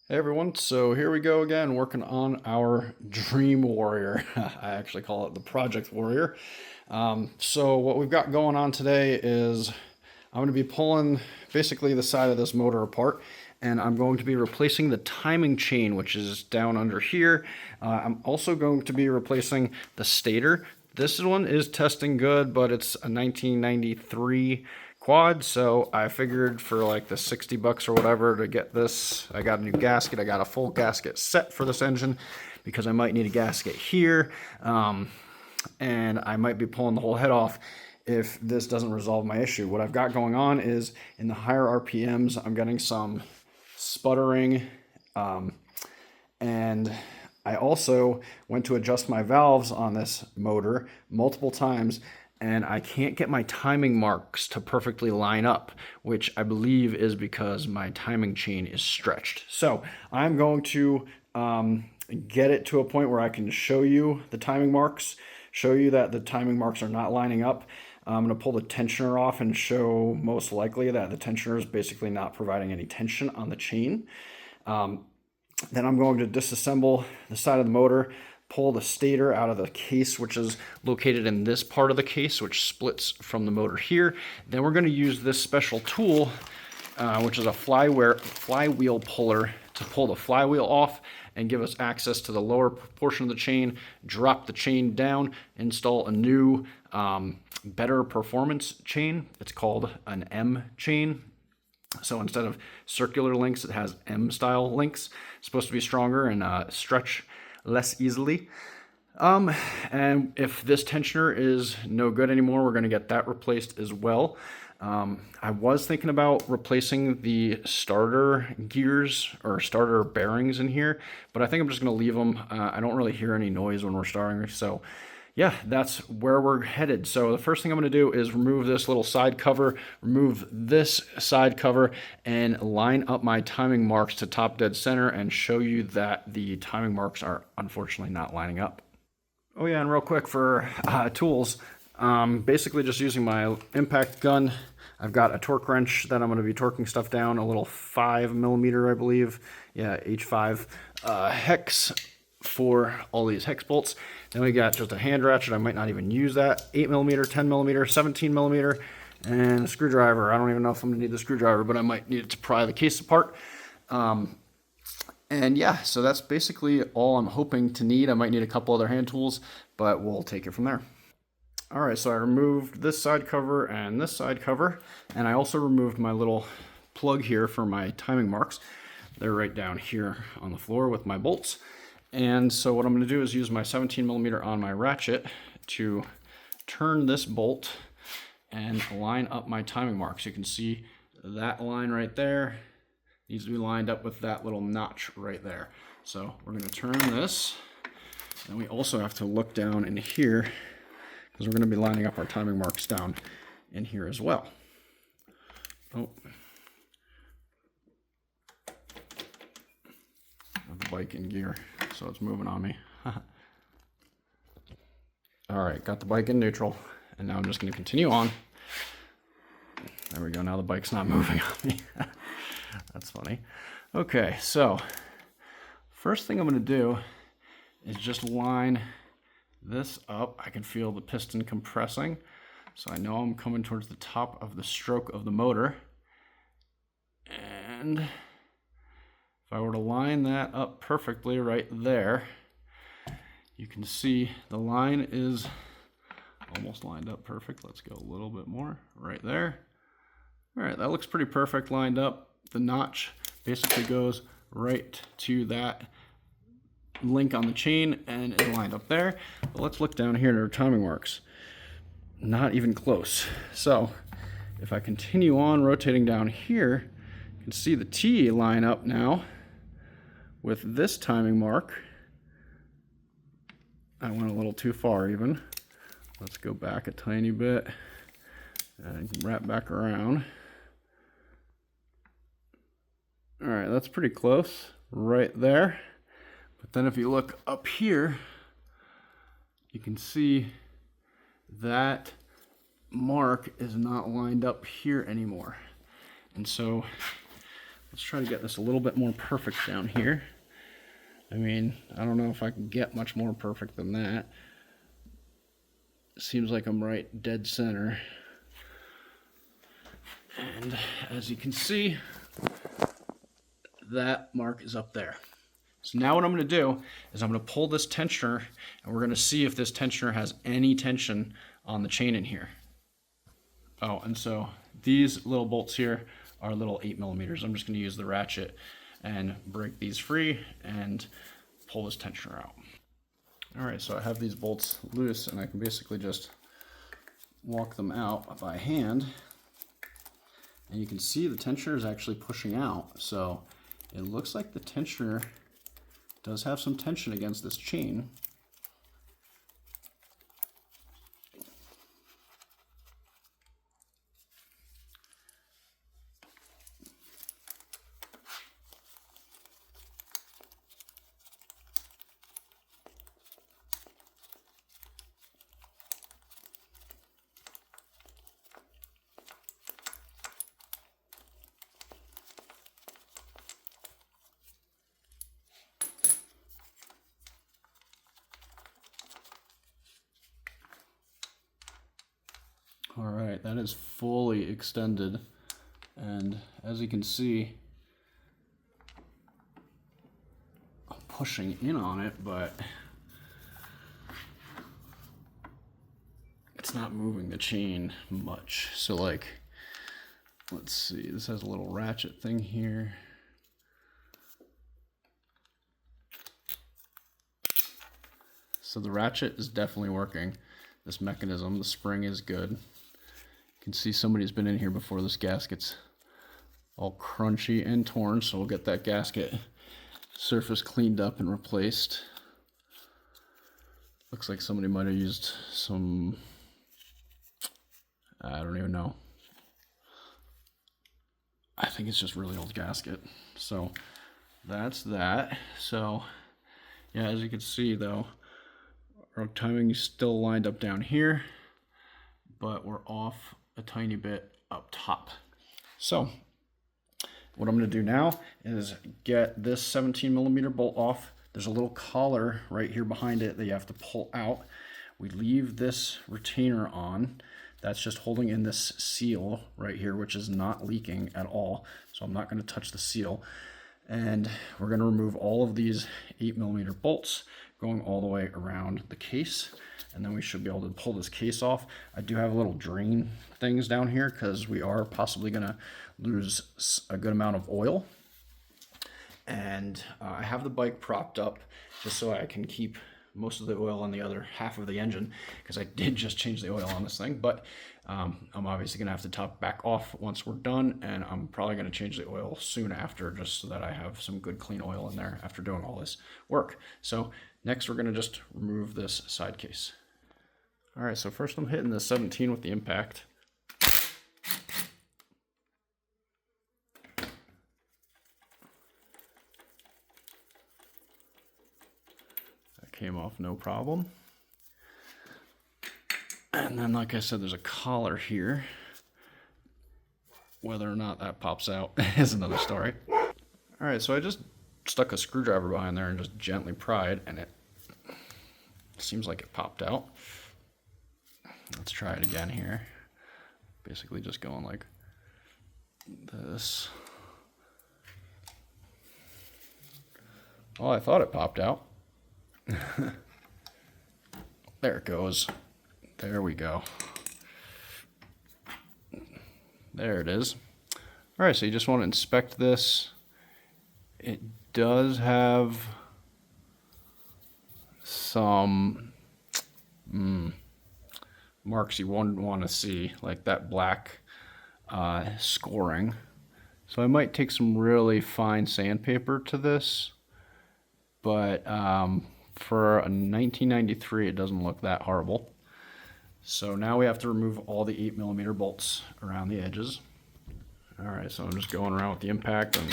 Hey everyone, so here we go again working on our Dream Warrior. I actually call it the Project Warrior. So what we've got going on today is I'm going to be pulling basically the side of this motor apart, and I'm going to be replacing the timing chain, which is down under here. I'm also going to be replacing the stator. This one is testing good, but it's a 1993 quad, so I figured for like the 60 bucks or whatever to get this, I got a new gasket. I got a full gasket set for this engine because I might need a gasket here, and I might be pulling the whole head off if this doesn't resolve my issue. What I've got going on is in the higher RPMs, I'm getting some sputtering, and I also went to adjust my valves on this motor multiple times, and I can't get my timing marks to perfectly line up, which I believe is because my timing chain is stretched. So I'm going to get it to a point where I can show you the timing marks, show you that the timing marks are not lining up. I'm going to pull the tensioner off and show most likely that the tensioner is basically not providing any tension on the chain. Then I'm going to disassemble the side of the motor, pull the stator out of the case, which is located in this part of the case, which splits from the motor here. Then we're going to use this special tool, which is a flywheel puller, to pull the flywheel off and give us access to the lower portion of the chain, drop the chain down, install a new, better performance chain. It's called an M chain. So instead of circular links, it has M-style links. It's supposed to be stronger and stretch less easily. And if this tensioner is no good anymore, we're going to get that replaced as well. I was thinking about replacing the starter gears or starter bearings in here, but I think I'm just going to leave them. I don't really hear any noise when we're starting, so yeah, that's where we're headed. So the first thing I'm going to do is remove this little side cover, remove this side cover, and line up my timing marks to top dead center and show you that the timing marks are unfortunately not lining up. Oh yeah, and real quick for tools, basically just using my impact gun. I've got a torque wrench that I'm going to be torquing stuff down, a little 5mm, I believe. Yeah, H5 hex for all these hex bolts. Then we got just a hand ratchet. I might not even use that. 8mm, 10mm, 17mm, and a screwdriver. I don't even know if I'm gonna need the screwdriver, but I might need it to pry the case apart. And yeah, so that's basically all I'm hoping to need. I might need a couple other hand tools, but we'll take it from there. All right, so I removed this side cover and this side cover, and I also removed my little plug here for my timing marks. They're right down here on the floor with my bolts. And so what I'm going to do is use my 17mm on my ratchet to turn this bolt and line up my timing marks. You can see that line right there needs to be lined up with that little notch right there. So we're going to turn this, and we also have to look down in here because we're going to be lining up our timing marks down in here as well. Oh. The bike in gear, so it's moving on me. All right, got the bike in neutral, and now I'm just going to continue on. There we go, now the bike's not moving on me. That's funny. Okay, so first thing I'm going to do is just line this up. I can feel the piston compressing, so I know I'm coming towards the top of the stroke of the motor. And if I were to line that up perfectly right there, you can see the line is almost lined up perfect. Let's go a little bit more right there. All right, that looks pretty perfect lined up. The notch basically goes right to that link on the chain and is lined up there. But let's look down here at our timing marks. Not even close. So if I continue on rotating down here, you can see the T line up now with this timing mark. I went a little too far even. Let's go back a tiny bit and wrap back around. All right, that's pretty close right there. But then if you look up here, you can see that mark is not lined up here anymore. And so let's try to get this a little bit more perfect down here. I mean, I don't know if I can get much more perfect than that. Seems like I'm right dead center. And as you can see, that mark is up there. So now what I'm going to do is I'm going to pull this tensioner, and we're going to see if this tensioner has any tension on the chain in here. Oh, and so these little bolts here are little 8mm. I'm just going to use the ratchet and break these free and pull this tensioner out. All right, so I have these bolts loose, and I can basically just walk them out by hand. And you can see the tensioner is actually pushing out. So it looks like the tensioner does have some tension against this chain. All right, that is fully extended, and as you can see, I'm pushing in on it, but it's not moving the chain much. So like, let's see, this has a little ratchet thing here. So the ratchet is definitely working. This mechanism, the spring is good. You can see somebody's been in here before. This gasket's all crunchy and torn, so we'll get that gasket surface cleaned up and replaced. Looks like somebody might have used some, I don't even know. I think it's just really old gasket. So that's that. So yeah, as you can see though, our timing is still lined up down here, but we're off a tiny bit up top. So what I'm going to do now is get this 17mm bolt off. There's a little collar right here behind it that you have to pull out. We leave this retainer on. That's just holding in this seal right here, which is not leaking at all. So I'm not going to touch the seal. And we're going to remove all of these 8mm bolts going all the way around the case, and then we should be able to pull this case off. I do have a little drain things down here because we are possibly going to lose a good amount of oil. And I have the bike propped up just so I can keep most of the oil on the other half of the engine, because I did just change the oil on this thing, but I'm obviously gonna have to top back off once we're done, and I'm probably gonna change the oil soon after, just so that I have some good clean oil in there after doing all this work. So next we're gonna just remove this side case. All right, so first I'm hitting the 17 with the impact. Came off no problem. And then, like I said, there's a collar here. Whether or not that pops out is another story. All right, so I just stuck a screwdriver behind there and just gently pried, and it seems like it popped out. Let's try it again here. Basically just going like this. Oh, I thought it popped out. There it goes. There we go. There it is. All right, so you just want to inspect this. It does have some marks you wouldn't want to see, like that black scoring. So I might take some really fine sandpaper to this, but for a 1993, it doesn't look that horrible. So now we have to remove all the 8mm bolts around the edges. All right, so I'm just going around with the impact and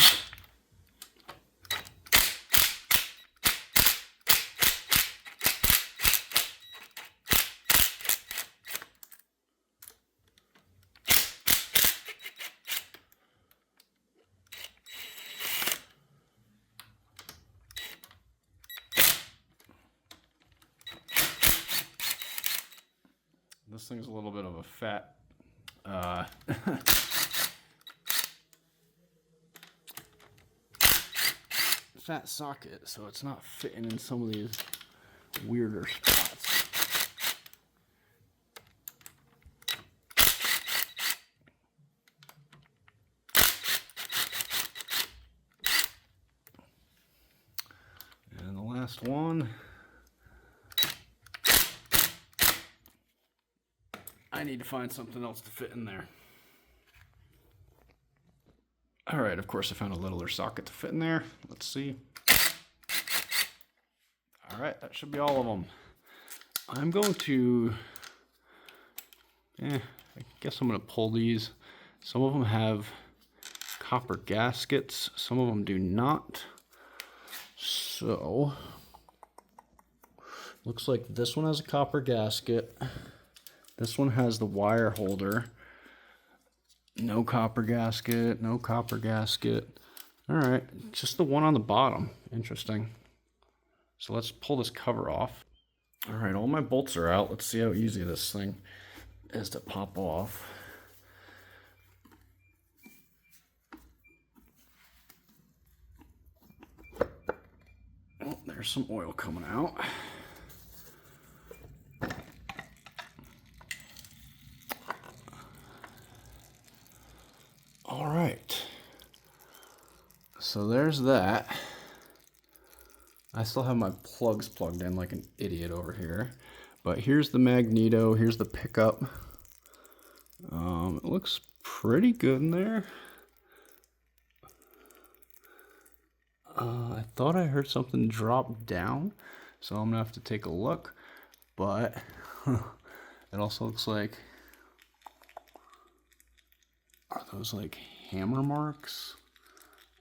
This thing's a little bit of a fat fat socket, so it's not fitting in some of these weirder spots. And the last one, I need to find something else to fit in there. All right, of course I found a littler socket to fit in there. Let's see. All right, that should be all of them. I'm going to, I guess I'm going to pull these. Some of them have copper gaskets, some of them do not. So, looks like this one has a copper gasket. This one has the wire holder. No copper gasket, no copper gasket. All right, just the one on the bottom. Interesting. So let's pull this cover off. All right, all my bolts are out. Let's see how easy this thing is to pop off. Oh, there's some oil coming out. All right, so there's that. I still have my plugs plugged in like an idiot over here, but here's the magneto, here's the pickup. It looks pretty good in there. I thought I heard something drop down, so I'm gonna have to take a look, but it also looks like, are those like hammer marks?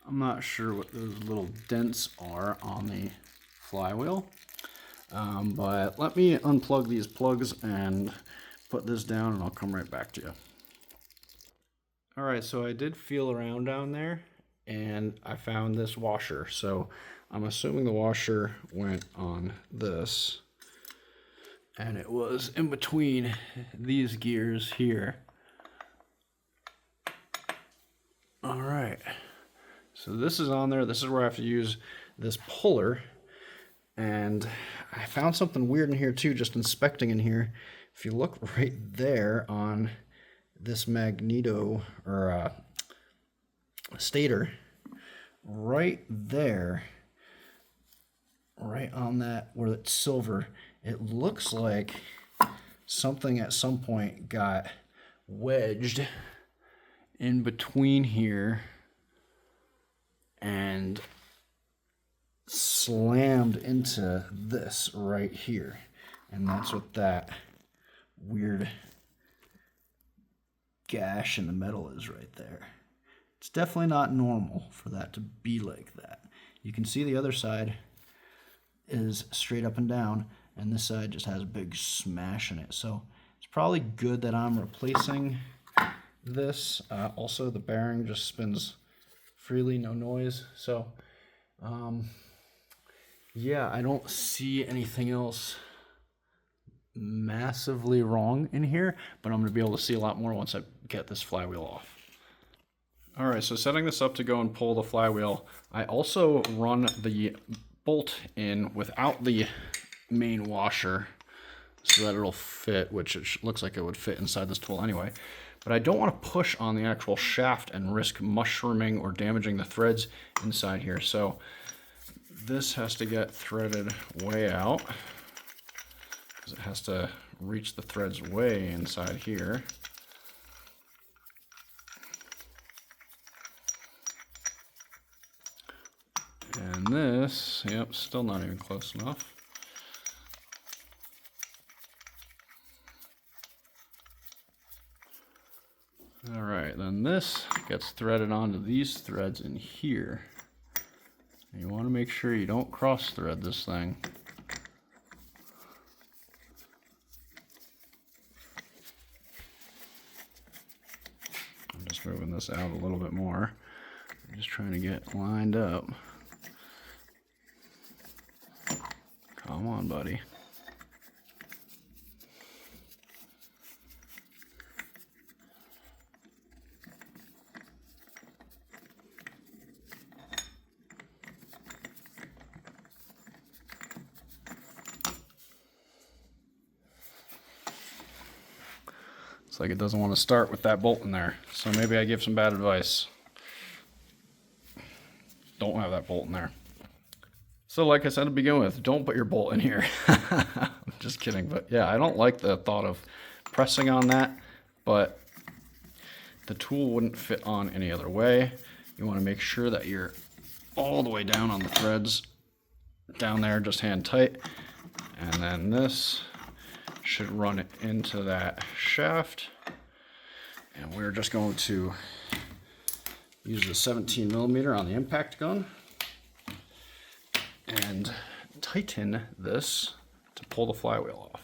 I'm not sure what those little dents are on the flywheel, but let me unplug these plugs and put this down and I'll come right back to you. All right, so I did feel around down there and I found this washer. So I'm assuming the washer went on this and it was in between these gears here. All right, so this is on there. This is where I have to use this puller. And I found something weird in here too, just inspecting in here. If you look right there on this magneto or stator, right there, right on that where it's silver, it looks like something at some point got wedged in between here and slammed into this right here. And that's what that weird gash in the metal is right there. It's definitely not normal for that to be like that. You can see the other side is straight up and down, and this side just has a big smash in it. So it's probably good that I'm replacing this. Also, the bearing just spins freely, no noise. So, yeah, I don't see anything else massively wrong in here, but I'm going to be able to see a lot more once I get this flywheel off. All right, so setting this up to go and pull the flywheel, I also run the bolt in without the main washer so that it'll fit, which it looks like it would fit inside this tool anyway. But I don't want to push on the actual shaft and risk mushrooming or damaging the threads inside here. So this has to get threaded way out because it has to reach the threads way inside here. And this, yep, still not even close enough. All right, then this gets threaded onto these threads in here. And you want to make sure you don't cross thread this thing. I'm just moving this out a little bit more. I'm just trying to get lined up. Come on, buddy. Looks like it doesn't want to start with that bolt in there. So maybe I give some bad advice. Don't have that bolt in there. So like I said to begin with, don't put your bolt in here. I'm just kidding. But yeah, I don't like the thought of pressing on that, but the tool wouldn't fit on any other way. You want to make sure that you're all the way down on the threads. Down there, just hand tight. And then this should run it into that shaft. And we're just going to use the 17 millimeter on the impact gun and tighten this to pull the flywheel off.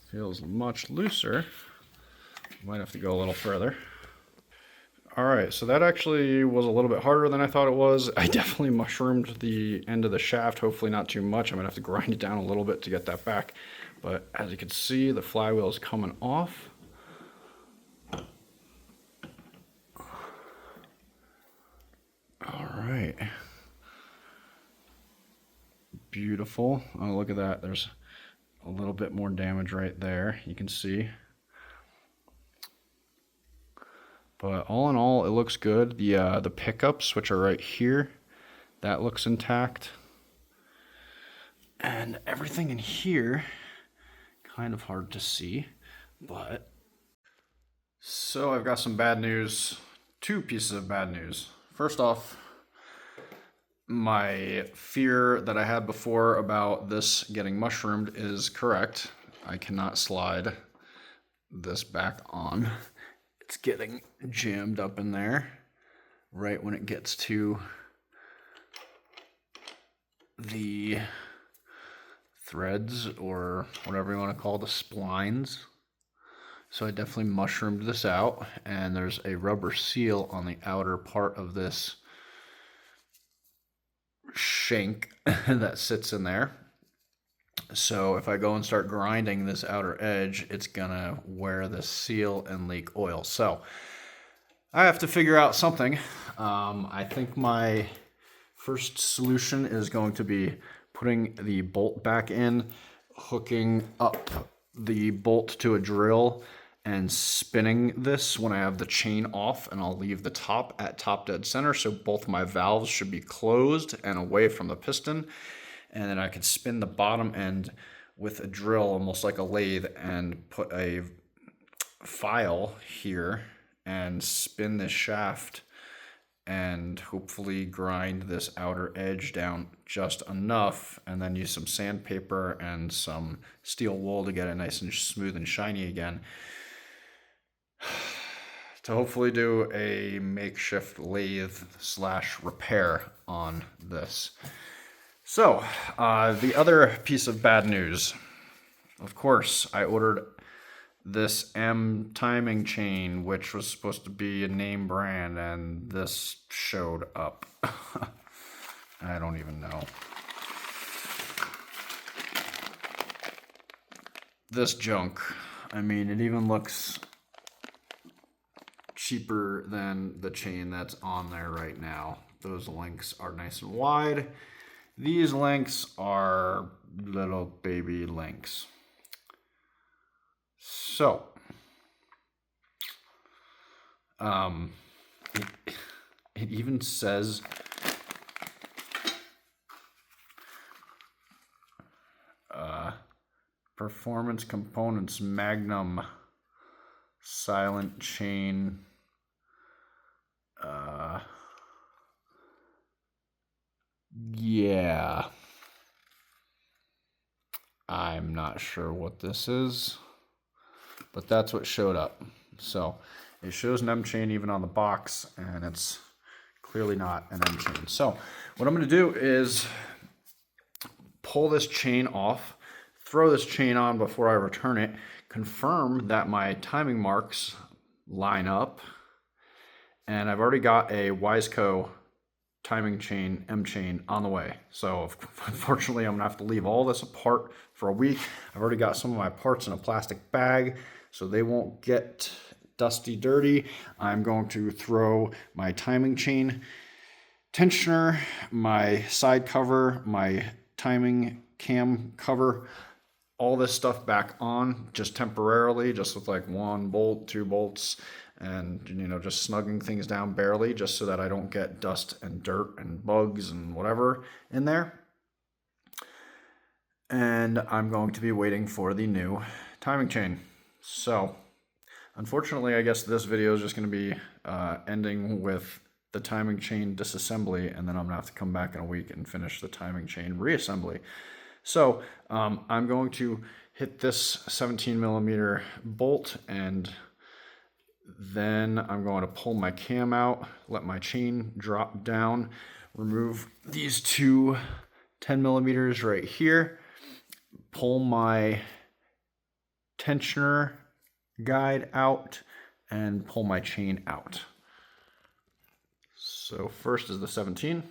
Feels much looser. Might have to go a little further. All right, so that actually was a little bit harder than I thought it was. I definitely mushroomed the end of the shaft, hopefully not too much. I'm gonna have to grind it down a little bit to get that back. But as you can see, the flywheel is coming off. All right. Beautiful. Oh, look at that. There's a little bit more damage right there, you can see. But all in all, it looks good. The pickups, which are right here, that looks intact. And everything in here, kind of hard to see, but. So I've got some bad news, 2 pieces of bad news. First off, my fear that I had before about this getting mushroomed is correct. I cannot slide this back on. It's getting jammed up in there right when it gets to the threads, or whatever you want to call the splines. So I definitely mushroomed this out, and there's a rubber seal on the outer part of this shank that sits in there. So if I go and start grinding this outer edge, it's gonna wear the seal and leak oil. So I have to figure out something. I think my first solution is going to be putting the bolt back in, hooking up the bolt to a drill, and spinning this when I have the chain off, and I'll leave the top at top dead center, so both my valves should be closed and away from the piston. And then I can spin the bottom end with a drill, almost like a lathe, and put a file here and spin this shaft and hopefully grind this outer edge down just enough, and then use some sandpaper and some steel wool to get it nice and smooth and shiny again, to hopefully do a makeshift lathe / repair on this. So the other piece of bad news, of course, I ordered this M timing chain, which was supposed to be a name brand, and this showed up. I don't even know. This junk, I mean, it even looks cheaper than the chain that's on there right now. Those links are nice and wide. These links are little baby links. So, it even says Performance Components Magnum Silent Chain. Yeah. I'm not sure what this is, but that's what showed up. So it shows an M chain even on the box, and it's clearly not an M chain. So what I'm going to do is pull this chain off, throw this chain on before I return it, confirm that my timing marks line up, and I've already got a Wiseco timing chain, M chain on the way. So unfortunately, I'm gonna have to leave all this apart for a week. I've already got some of my parts in a plastic bag, so they won't get dusty, dirty. I'm going to throw my timing chain tensioner, my side cover, my timing cam cover, all this stuff back on just temporarily, just with like 1 bolt, 2 bolts, and just snugging things down barely, just so that I don't get dust and dirt and bugs and whatever in there. And I'm going to be waiting for the new timing chain. So unfortunately, I guess this video is just going to be ending with the timing chain disassembly, and then I'm gonna have to come back in a week and finish the timing chain reassembly. So I'm going to hit this 17mm bolt, and then I'm going to pull my cam out, let my chain drop down, remove these 2 10mm right here, pull my tensioner guide out, and pull my chain out. So first is the 17.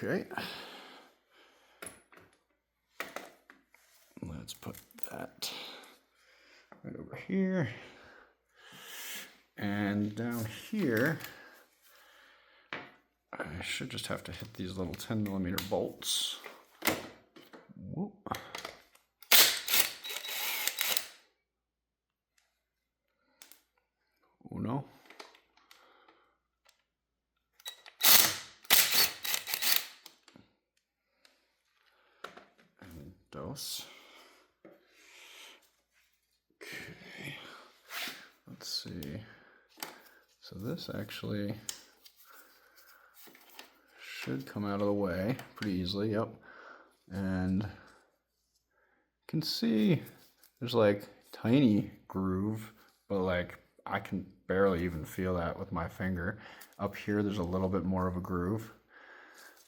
Okay. Let's put that right over here. And down here, I should just have to hit these little 10mm bolts. Whoop. Oh no. And dos. Okay. Let's see. So this actually should come out of the way pretty easily. Yep. And you can see there's like tiny groove, but like I can barely even feel that with my finger. Up here there's a little bit more of a groove,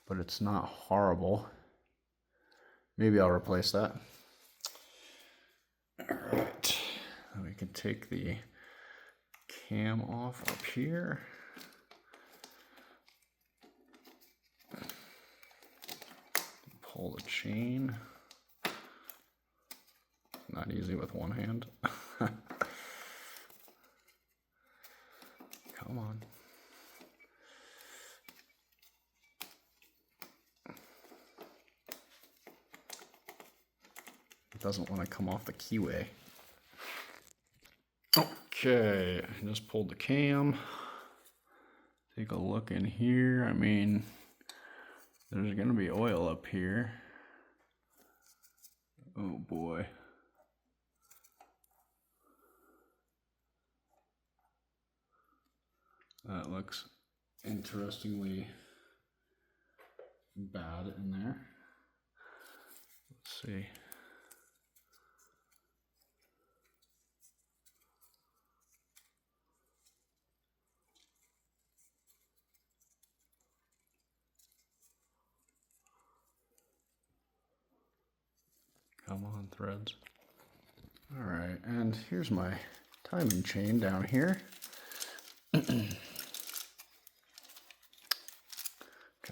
but it's not horrible. Maybe I'll replace that. All right, we can take the cam off up here. Pull the chain. Not easy with one hand. Come on. It doesn't want to come off the keyway. Okay, I just pulled the cam. Take a look in here. I mean, there's gonna be oil up here. Oh boy. That looks interestingly bad in there. Let's see. Come on, threads. All right, and here's my timing chain down here. Kind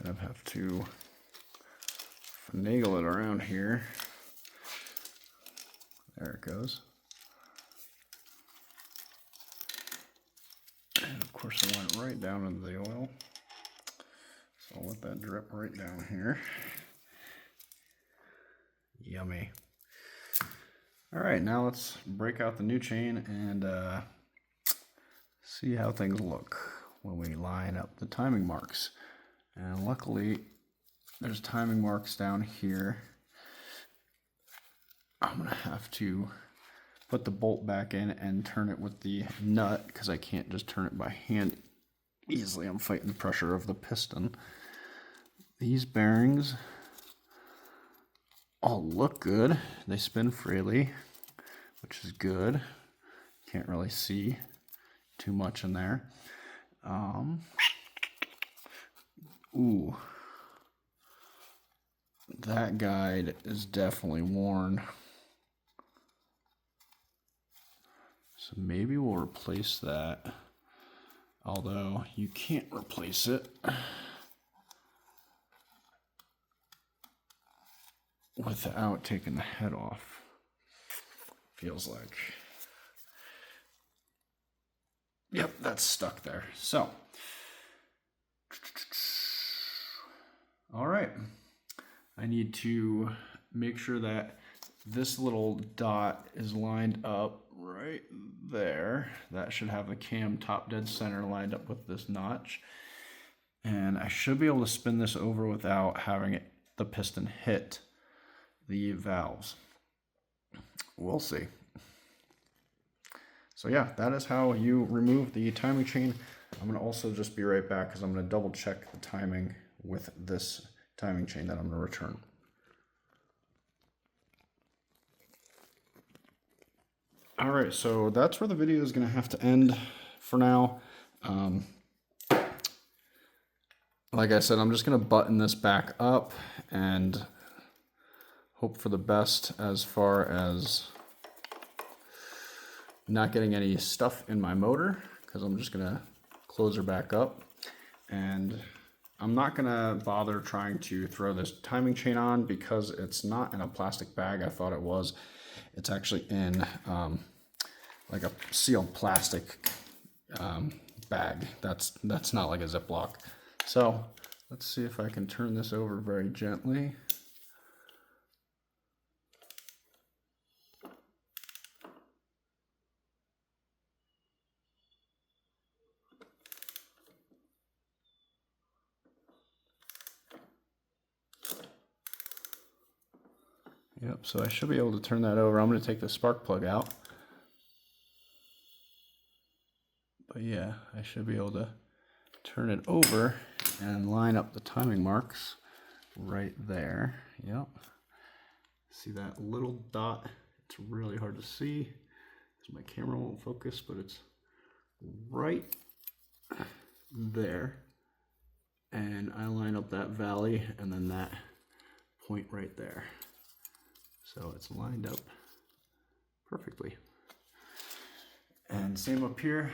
of have to finagle it around here. There it goes. And of course I want it right down into the oil. So I'll let that drip right down here. Yummy. All right, now let's break out the new chain and see how things look when we line up the timing marks. And luckily, there's timing marks down here. I'm gonna have to put the bolt back in and turn it with the nut because I can't just turn it by hand easily. I'm fighting the pressure of the piston. These bearings all look good. They spin freely, which is good. Can't really see too much in there. Ooh. That guide is definitely worn. So maybe we'll replace that. Although you can't replace it without taking the head off. Feels like. Yep, that's stuck there. So, all right. I need to make sure that this little dot is lined up right there. That should have the cam top dead center lined up with this notch. And I should be able to spin this over without having the piston hit the valves. We'll see. So yeah, that is how you remove the timing chain. I'm gonna also just be right back because I'm gonna double check the timing with this timing chain that I'm gonna return. All right, so that's where the video is gonna have to end for now. Like I said, I'm just gonna button this back up and hope for the best as far as not getting any stuff in my motor, because I'm just gonna close her back up. And I'm not gonna bother trying to throw this timing chain on because it's not in a plastic bag. I thought it was. It's actually in like a sealed plastic bag. That's not like a Ziploc. So let's see if I can turn this over very gently. Yep, so I should be able to turn that over. I'm going to take the spark plug out. But yeah, I should be able to turn it over and line up the timing marks right there. Yep. See that little dot? It's really hard to see because my camera won't focus, but it's right there. And I line up that valley and then that point right there. So it's lined up perfectly. And same up here,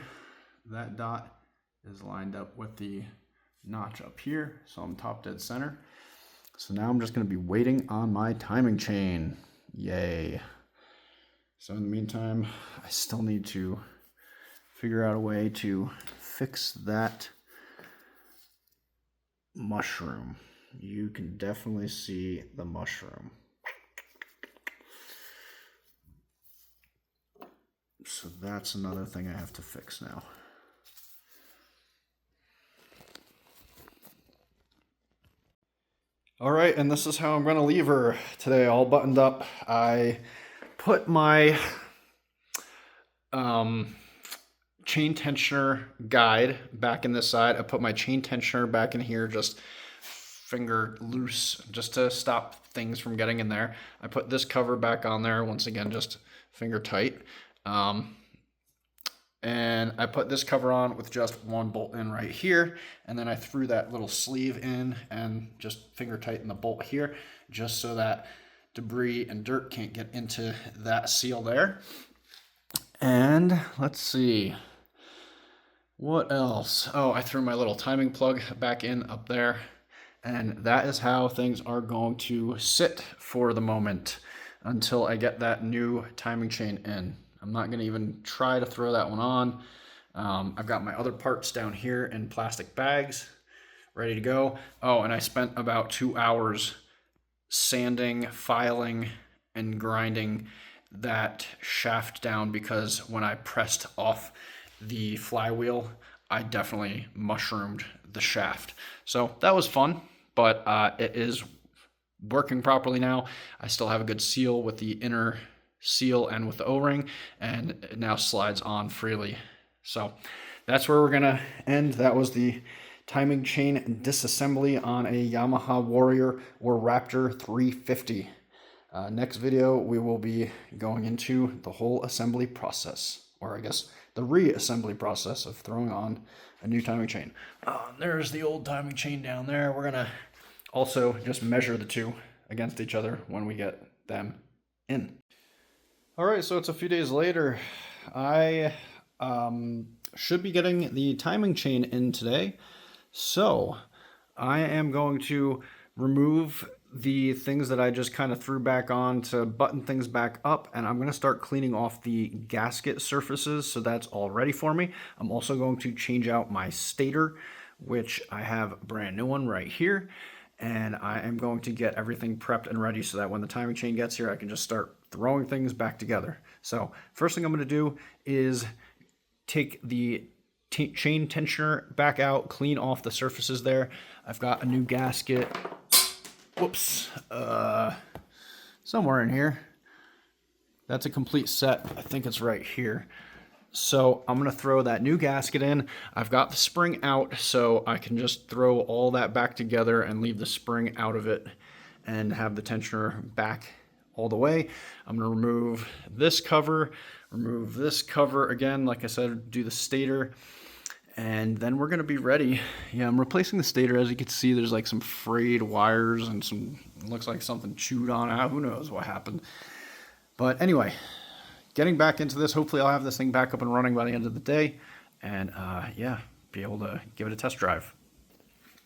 that dot is lined up with the notch up here, so I'm top dead center. So now I'm just gonna be waiting on my timing chain. Yay. So in the meantime, I still need to figure out a way to fix that mushroom. You can definitely see the mushroom. So that's another thing I have to fix now. All right, and this is how I'm gonna leave her today, all buttoned up. I put my chain tensioner guide back in this side. I put my chain tensioner back in here, just finger loose, just to stop things from getting in there. I put this cover back on there, once again, just finger tight. And I put this cover on with just one bolt in right here, and then I threw that little sleeve in and just finger tighten the bolt here, just so that debris and dirt can't get into that seal there. And let's see, what else? Oh, I threw my little timing plug back in up there, and that is how things are going to sit for the moment until I get that new timing chain in. I'm not going to even try to throw that one on. I've got my other parts down here in plastic bags ready to go. Oh, and I spent about 2 hours sanding, filing, and grinding that shaft down because when I pressed off the flywheel, I definitely mushroomed the shaft. So that was fun, but it is working properly now. I still have a good seal with the inner seal and with the O-ring, and it now slides on freely. So that's where we're gonna end. That was the timing chain disassembly on a Yamaha Warrior or Raptor 350. Next video we will be going into the whole assembly process, or I guess the reassembly process of throwing on a new timing chain. There's the old timing chain down there. We're gonna also just measure the two against each other when we get them in. All right, so it's a few days later. I should be getting the timing chain in today. So I am going to remove the things that I just kind of threw back on to button things back up, and I'm going to start cleaning off the gasket surfaces, so that's all ready for me. I'm also going to change out my stator, which I have a brand new one right here, and I am going to get everything prepped and ready so that when the timing chain gets here, I can just start throwing things back together. So first thing I'm going to do is take the chain tensioner back out, clean off the surfaces there. I've got a new gasket. Whoops, somewhere in here. That's a complete set. I think it's right here. So I'm gonna throw that new gasket in. I've got the spring out, so I can just throw all that back together and leave the spring out of it and have the tensioner back all the way. I'm gonna remove this cover again, like I said, do the stator. And then we're going to be ready. Yeah, I'm replacing the stator. As you can see, there's like some frayed wires and some, looks like something chewed on out. Who knows what happened. But anyway, getting back into this. Hopefully I'll have this thing back up and running by the end of the day. And yeah, be able to give it a test drive.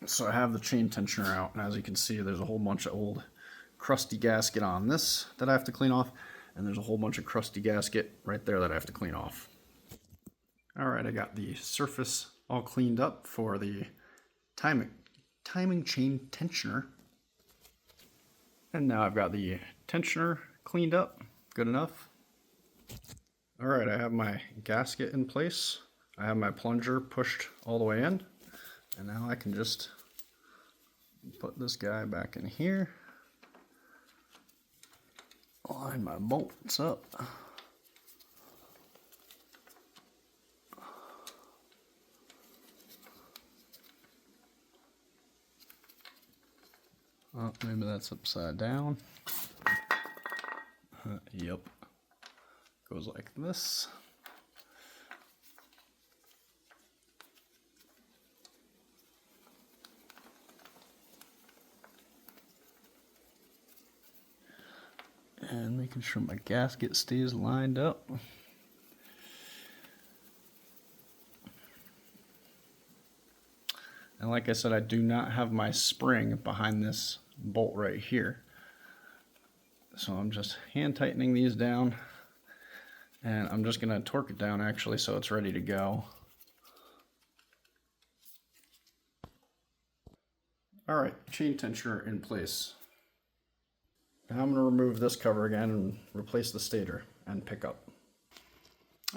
So I have the chain tensioner out. And as you can see, there's a whole bunch of old crusty gasket on this that I have to clean off. And there's a whole bunch of crusty gasket right there that I have to clean off. All right, I got the surface all cleaned up for the timing chain tensioner. And now I've got the tensioner cleaned up, good enough. All right, I have my gasket in place. I have my plunger pushed all the way in. And now I can just put this guy back in here. Line my bolts up. Oh, maybe that's upside down. Yep. Goes like this. And making sure my gasket stays lined up. And like I said, I do not have my spring behind this bolt right here. So I'm just hand tightening these down, and I'm just gonna torque it down actually so it's ready to go. All right, chain tensioner in place. Now I'm gonna remove this cover again and replace the stator and pick up.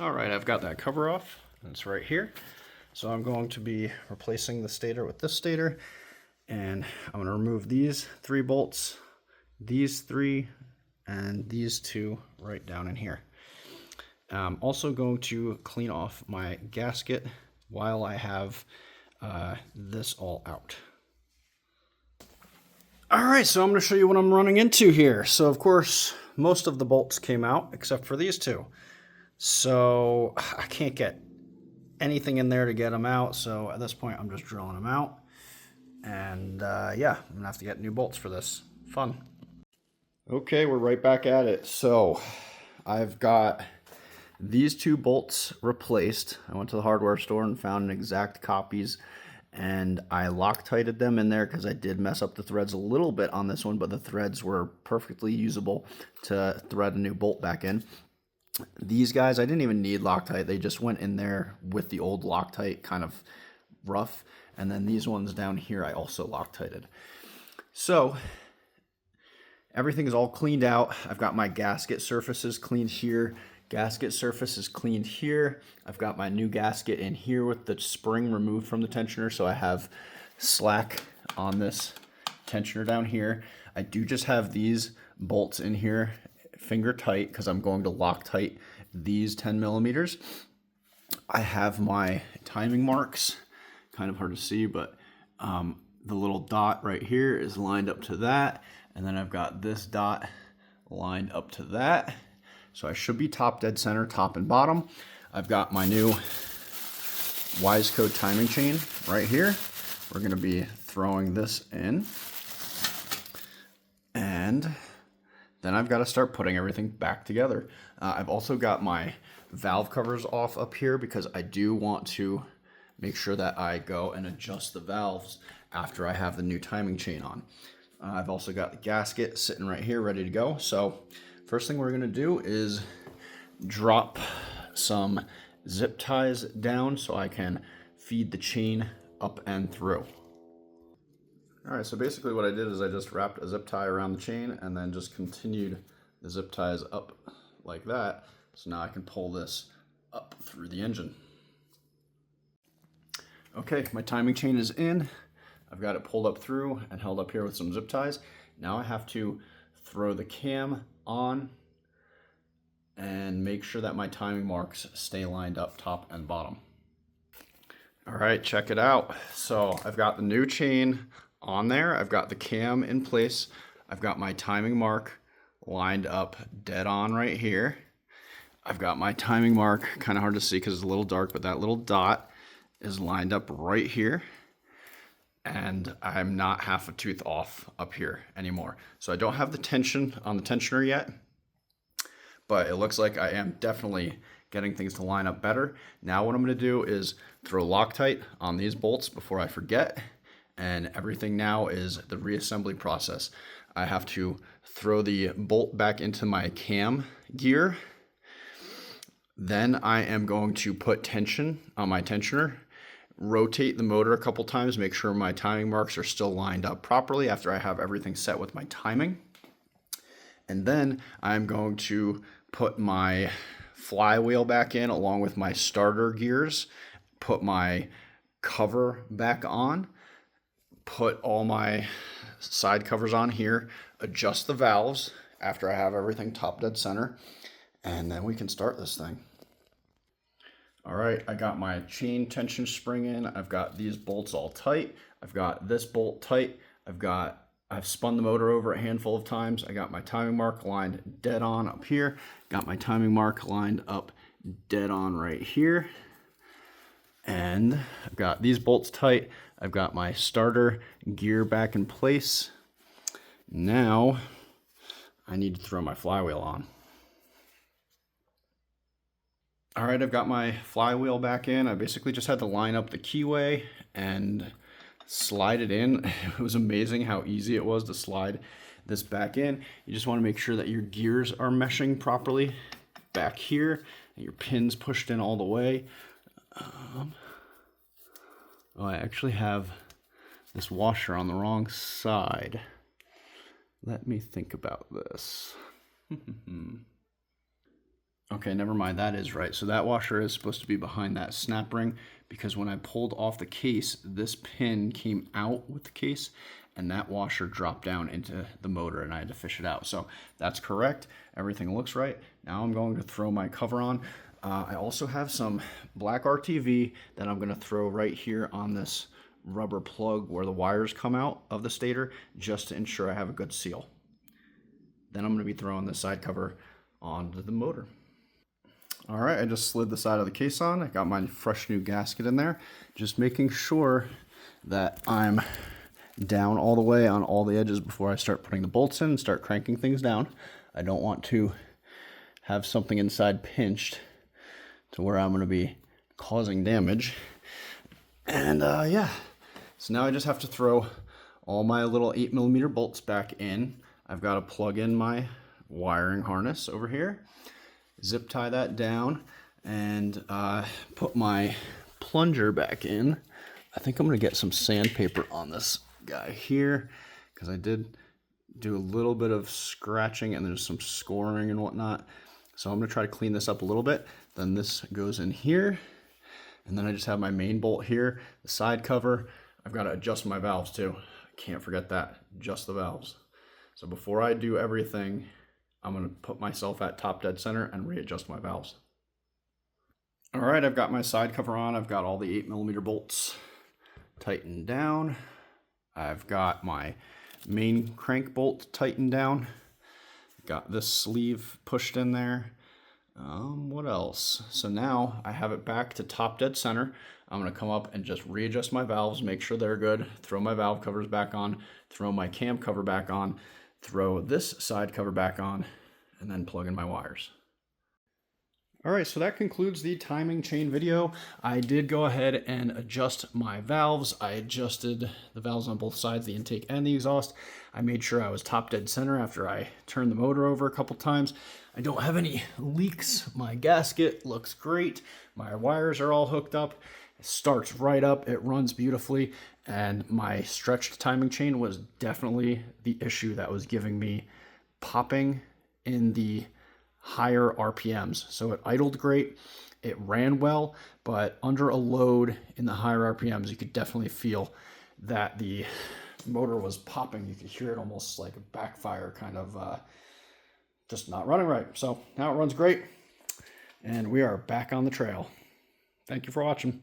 All right, I've got that cover off, and it's right here. So I'm going to be replacing the stator with this stator, and I'm going to remove these 3 bolts, these 3, and these 2 right down in here. I'm also going to clean off my gasket while I have this all out. All right, so I'm going to show you what I'm running into here. So of course, most of the bolts came out except for these 2. So I can't get anything in there to get them out, so at this point I'm just drilling them out, and yeah, I'm gonna have to get new bolts for this. Fun. Okay, we're right back at it. So I've got these 2 bolts replaced. I went to the hardware store and found exact copies, and I Loctited them in there because I did mess up the threads a little bit on this one, but the threads were perfectly usable to thread a new bolt back in. These guys, I didn't even need Loctite. They just went in there with the old Loctite, kind of rough. And then these ones down here, I also Loctited. So everything is all cleaned out. I've got my gasket surfaces cleaned here. Gasket surface is cleaned here. I've got my new gasket in here with the spring removed from the tensioner. So I have slack on this tensioner down here. I do just have these bolts in here finger tight because I'm going to Loctite these 10 millimeters. I have my timing marks, kind of hard to see, but the little dot right here is lined up to that, and then I've got this dot lined up to that. So I should be top dead center, top and bottom. I've got my new Wiseco timing chain right here. We're going to be throwing this in. And And then I've got to start putting everything back together. I've also got my valve covers off up here because I do want to make sure that I go and adjust the valves after I have the new timing chain on. I've also got the gasket sitting right here ready to go. So first thing we're going to do is drop some zip ties down so I can feed the chain up and through. All right, so basically what I did is I just wrapped a zip tie around the chain and then just continued the zip ties up like that. So now I can pull this up through the engine. Okay, my timing chain is in. I've got it pulled up through and held up here with some zip ties. Now I have to throw the cam on and make sure that my timing marks stay lined up top and bottom. All right, check it out. So I've got the new chain on there. I've got the cam in place. I've got my timing mark lined up dead on right here. I've got my timing mark, kind of hard to see because it's a little dark, but that little dot is lined up right here. And I'm not half a tooth off up here anymore. So I don't have the tension on the tensioner yet, but it looks like I am definitely getting things to line up better. Now what I'm gonna do is throw Loctite on these bolts before I forget, and everything now is the reassembly process. I have to throw the bolt back into my cam gear. Then I am going to put tension on my tensioner, rotate the motor a couple times, make sure my timing marks are still lined up properly after I have everything set with my timing. And then I'm going to put my flywheel back in along with my starter gears, put my cover back on, put all my side covers on here, adjust the valves after I have everything top dead center, and then we can start this thing. All right, I got my chain tension spring in. I've got these bolts all tight. I've got this bolt tight. I've spun the motor over a handful of times. I got my timing mark lined dead on up here. Got my timing mark lined up dead on right here. And I've got these bolts tight. I've got my starter gear back in place. Now I need to throw my flywheel on. All right, I've got my flywheel back in. I basically just had to line up the keyway and slide it in. It was amazing how easy it was to slide this back in. You just want to make sure that your gears are meshing properly back here and your pins pushed in all the way. Oh, I actually have this washer on the wrong side. Let me think about this. Okay, never mind, that is right. So that washer is supposed to be behind that snap ring because when I pulled off the case, this pin came out with the case and that washer dropped down into the motor and I had to fish it out. So that's correct. Everything looks right. Now I'm going to throw my cover on. I also have some black RTV that I'm going to throw right here on this rubber plug where the wires come out of the stator just to ensure I have a good seal. Then I'm going to be throwing the side cover onto the motor. All right, I just slid the side of the case on. I got my fresh new gasket in there. Just making sure that I'm down all the way on all the edges before I start putting the bolts in and start cranking things down. I don't want to have something inside pinched to where I'm going to be causing damage. And yeah, so now I just have to throw all my little 8mm bolts back in. I've got to plug in my wiring harness over here, zip tie that down, and put my plunger back in. I think I'm going to get some sandpaper on this guy here because I did do a little bit of scratching and there's some scoring and whatnot. So I'm going to try to clean this up a little bit. Then this goes in here. And then I just have my main bolt here, the side cover. I've got to adjust my valves too. Can't forget that, adjust the valves. So before I do everything, I'm going to put myself at top dead center and readjust my valves. All right, I've got my side cover on. I've got all the 8mm bolts tightened down. I've got my main crank bolt tightened down. Got this sleeve pushed in there. What else? So now I have it back to top dead center. I'm going to come up and just readjust my valves, make sure they're good, throw my valve covers back on, throw my cam cover back on, throw this side cover back on, and then plug in my wires. All right, so that concludes the timing chain video. I did go ahead and adjust my valves. I adjusted the valves on both sides, the intake and the exhaust. I made sure I was top dead center after I turned the motor over a couple times. I don't have any leaks. My gasket looks great. My wires are all hooked up. It starts right up. It runs beautifully. And my stretched timing chain was definitely the issue that was giving me popping in the higher RPMs. So it idled great, it ran well, but under a load in the higher RPMs, you could definitely feel that the motor was popping. You could hear it almost like a backfire, kind of just not running right. So now it runs great, and we are back on the trail. Thank you for watching.